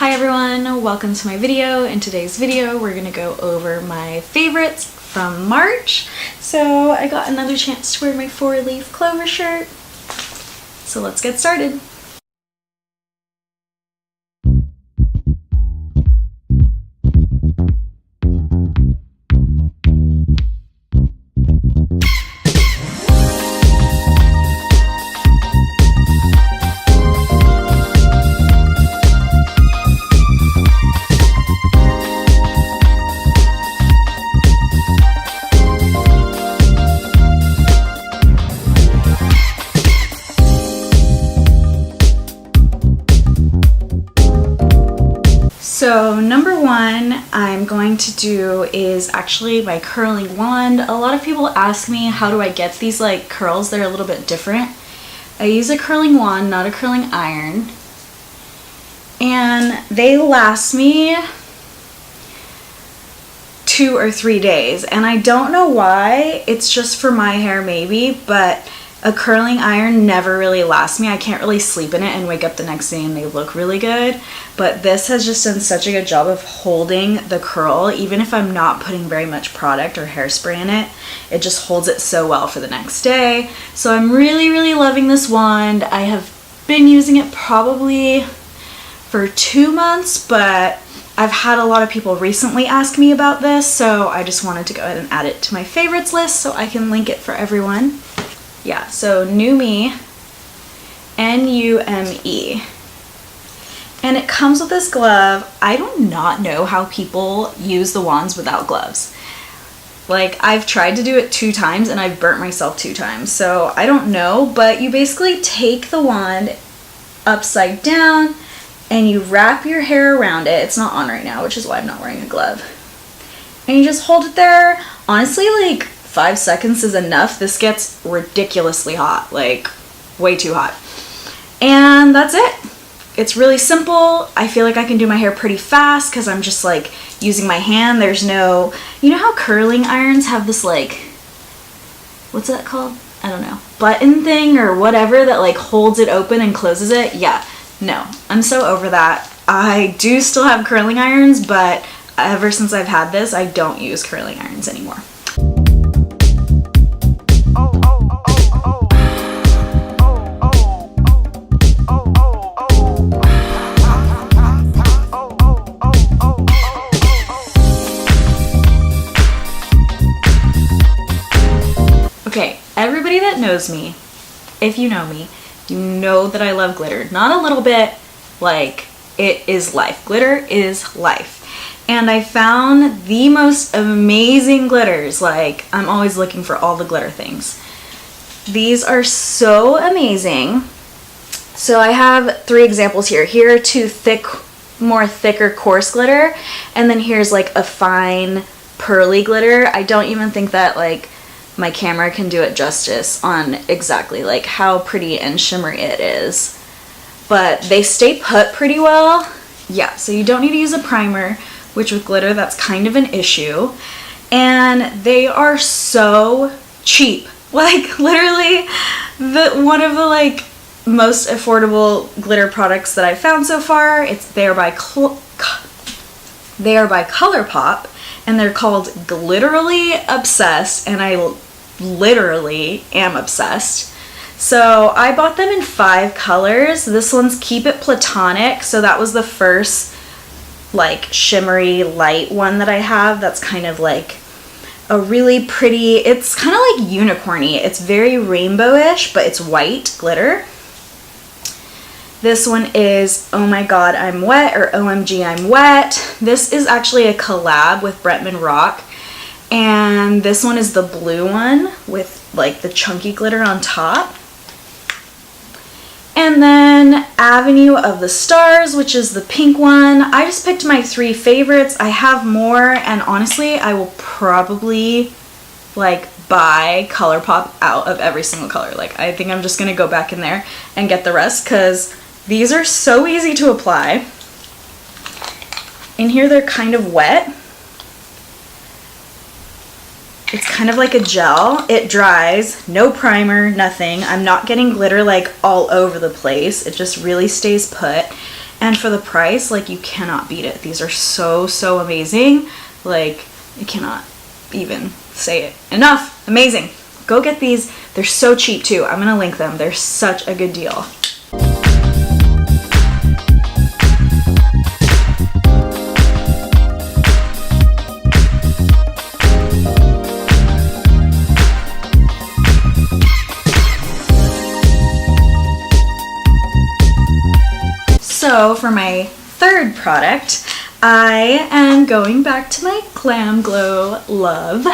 Hi everyone, welcome to my video. In today's video we're gonna go over my favorites from March. So I got another chance to wear my 4-leaf clover shirt. So let's get started. So number one I'm going to do is actually my curling wand. A lot of people ask me how do I get these like curls that are a little bit different. I use a curling wand, not a curling iron, and they last me 2 or 3 days, and I don't know why. It's just for my hair maybe, but a curling iron never really lasts me. I can't really sleep in it and wake up the next day and they look really good. But this has just done such a good job of holding the curl. Even if I'm not putting very much product or hairspray in it, it just holds it so well for the next day. So I'm really loving this wand. I have been using it probably for 2 months, but I've had a lot of people recently ask me about this, so I just wanted to go ahead and add it to my favorites list so I can link it for everyone. Yeah, so nume, N-U-M-E. And it comes with this glove. I do not know how people use the wands without gloves. Like, I've tried to do it 2 times and I've burnt myself 2 times. So I don't know, but you basically take the wand upside down and you wrap your hair around it. It's not on right now, which is why I'm not wearing a glove. And you just hold it there. Honestly, like 5 seconds is enough. This gets ridiculously hot, like way too hot. And that's it. It's really simple. I feel like I can do my hair pretty fast because I'm just like using my hand. There's no, you know how curling irons have this like, what's that called? I don't know, button thing or whatever that like holds it open and closes it? Yeah, no, I'm so over that. I do still have curling irons, but ever since I've had this, I don't use curling irons anymore. Okay, everybody that knows me, if you know me, you know that I love glitter. Not a little bit, like it is life. Glitter is life. And I found the most amazing glitters. Like, I'm always looking for all the glitter things. These are so amazing. So I have 3 examples here. Here are 2 more thicker coarse glitter. And then here's like a fine pearly glitter. I don't even think that like my camera can do it justice on exactly like how pretty and shimmery it is, but they stay put pretty well. Yeah, so you don't need to use a primer, which with glitter that's kind of an issue, and they are so cheap. Like literally one of the like most affordable glitter products that I've found so far. They are by Colourpop, and they're called Glitterally Obsessed, and I literally am obsessed. So I bought them in 5 colors. This one's Keep It Platonic, so that was the first like shimmery light one that I have. That's kind of like a really pretty, it's kind of like unicorny. It's very rainbowish, but it's white glitter. This one is Oh My God I'm Wet, or OMG I'm Wet. This is actually a collab with Bretman Rock, and this one is the blue one with like the chunky glitter on top. And then Avenue of the Stars, which is the pink one. I just picked my 3 favorites. I have more, and honestly I will probably like buy Colourpop out of every single color. Like, I think I'm just gonna go back in there and get the rest because these are so easy to apply. In here they're kind of wet. It's kind of like a gel. It dries, no primer, nothing. I'm not getting glitter like all over the place. It just really stays put. And for the price, like, you cannot beat it. These are so, so amazing. Like, I cannot even say it enough. Amazing. Go get these. They're so cheap too. I'm gonna link them. They're such a good deal. So for my third product, I am going back to my Glam Glow love,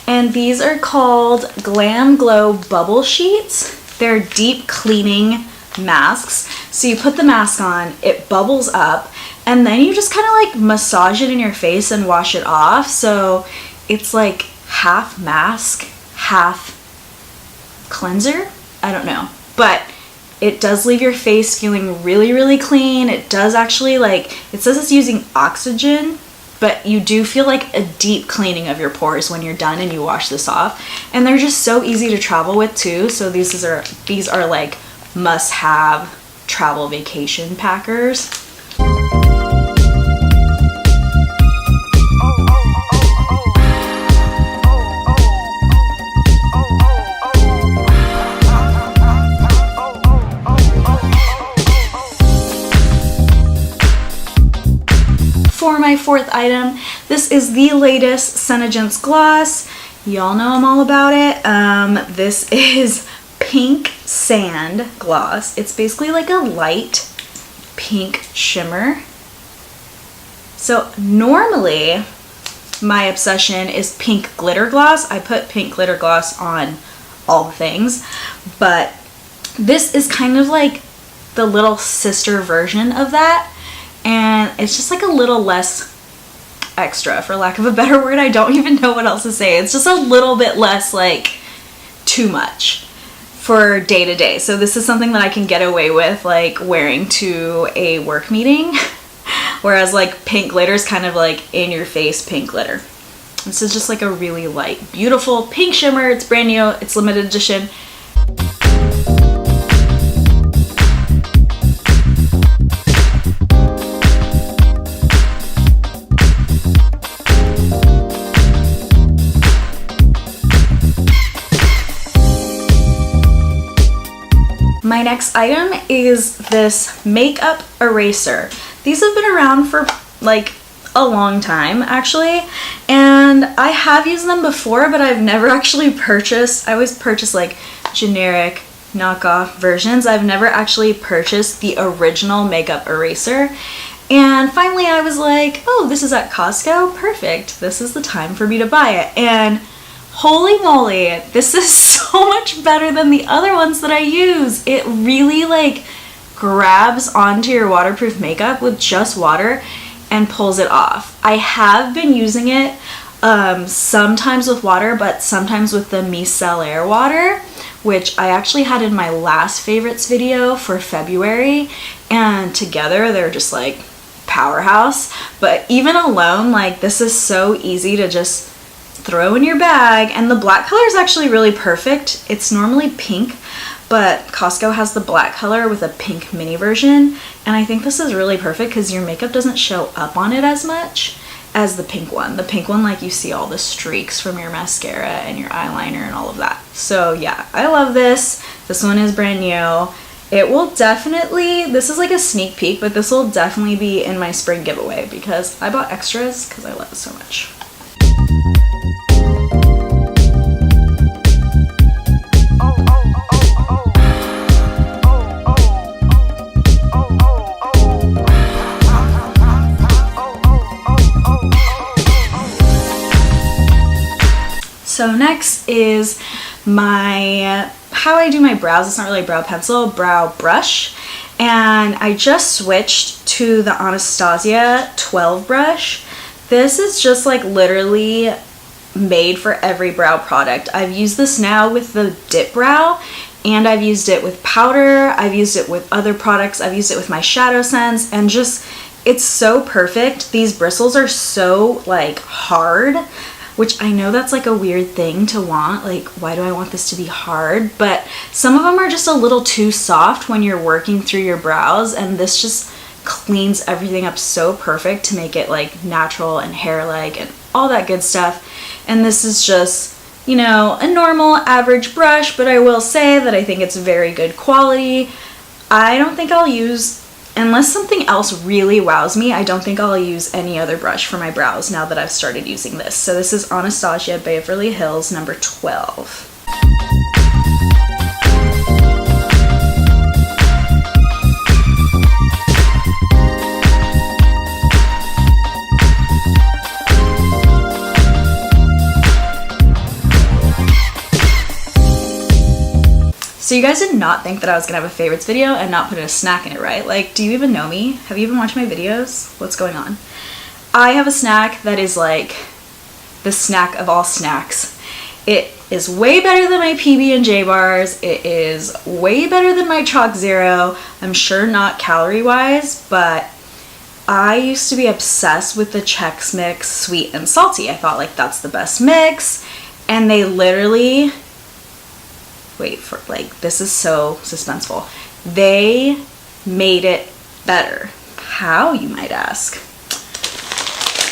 and these are called Glam Glow Bubble Sheets. They're deep cleaning masks. So you put the mask on, it bubbles up, and then you just kind of like massage it in your face and wash it off. So it's like half mask, half cleanser. I don't know, but it does leave your face feeling really, really clean. It does actually, like, it says it's using oxygen, but you do feel like a deep cleaning of your pores when you're done and you wash this off. And they're just so easy to travel with too. So these are like must-have travel vacation packers. For my fourth item, this is the latest SeneGence gloss. Y'all know I'm all about it. This is Pink Sand gloss. It's basically like a light pink shimmer. So normally my obsession is pink glitter gloss. I put pink glitter gloss on all the things, but this is kind of like the little sister version of that. And it's just like a little less extra, for lack of a better word. I don't even know what else to say. It's just a little bit less like too much for day to day. So this is something that I can get away with like wearing to a work meeting. Whereas like pink glitter is kind of like in your face pink glitter. This is just like a really light, beautiful pink shimmer. It's brand new, it's limited edition. My next item is this makeup eraser. These have been around for like a long time actually, and I have used them before, but I've never actually purchased. I always purchase like generic knockoff versions. I've never actually purchased the original makeup eraser. And finally I was like, oh, this is at Costco, perfect. This is the time for me to buy it. And holy moly, this is so much better than the other ones that I use. It really like grabs onto your waterproof makeup with just water and pulls it off. I have been using it sometimes with water, but sometimes with the micellar water, which I actually had in my last favorites video for February, and together they're just like powerhouse. But even alone, like, this is so easy to just throw in your bag, and the black color is actually really perfect. It's normally pink, but Costco has the black color with a pink mini version, and I think this is really perfect because your makeup doesn't show up on it as much as the pink one. The pink one, like, you see all the streaks from your mascara and your eyeliner and all of that. So yeah, I love this. This one is brand new. It will definitely, this is like a sneak peek, but this will definitely be in my spring giveaway because I bought extras because I love it so much. So next is my, how I do my brows. It's not really a brow pencil, brow brush. And I just switched to the Anastasia 12 brush. This is just like literally made for every brow product. I've used this now with the dip brow, and I've used it with powder. I've used it with other products. I've used it with my SeneGence, and just, it's so perfect. These bristles are so like hard, which I know that's like a weird thing to want. Like, why do I want this to be hard? But some of them are just a little too soft when you're working through your brows, and this just cleans everything up so perfect to make it like natural and hair-like and all that good stuff. And this is just, you know, a normal average brush, but I will say that I think it's very good quality. I don't think I'll use, unless something else really wows me, I don't think I'll use any other brush for my brows now that I've started using this. So this is Anastasia Beverly Hills number 12. So you guys did not think that I was gonna have a favorites video and not put a snack in it, right? Like, do you even know me? Have you even watched my videos? What's going on? I have a snack that is like the snack of all snacks. It is way better than my PB&J bars. It is way better than my Chalk Zero. I'm sure not calorie-wise, but I used to be obsessed with the Chex Mix sweet and salty. I thought like that's the best mix, and they literally, wait for, like, this is so suspenseful. They made it better. How, you might ask?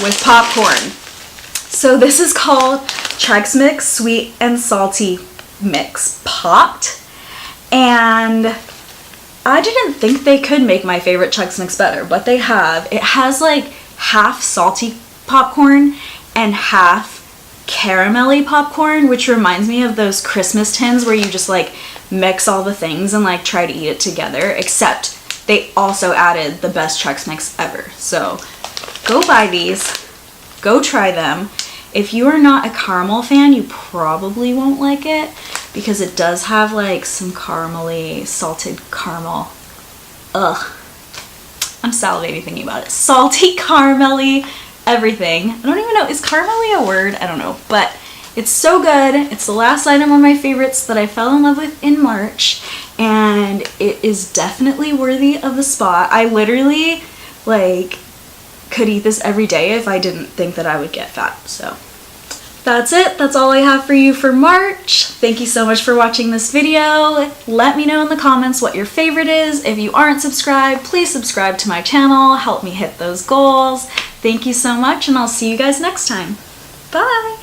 With popcorn. So this is called Chex Mix Sweet and Salty Mix Popped. And I didn't think they could make my favorite Chex Mix better, but they have. It has like half salty popcorn and half caramelly popcorn, which reminds me of those Christmas tins where you just like mix all the things and like try to eat it together, except they also added the best Chex Mix ever. So go buy these, go try them. If you are not a caramel fan, you probably won't like it because it does have like some caramelly, salted caramel. Ugh, I'm salivating thinking about it. Salty, caramelly, everything. I don't even know, is caramelly a word? I don't know, but it's so good. It's the last item on my favorites that I fell in love with in March, and it is definitely worthy of the spot. I literally like could eat this every day if I didn't think that I would get fat. So that's it. That's all I have for you for March. Thank you so much for watching this video. Let me know in the comments what your favorite is. If you aren't subscribed, please subscribe to my channel. Help me hit those goals. Thank you so much, and I'll see you guys next time. Bye!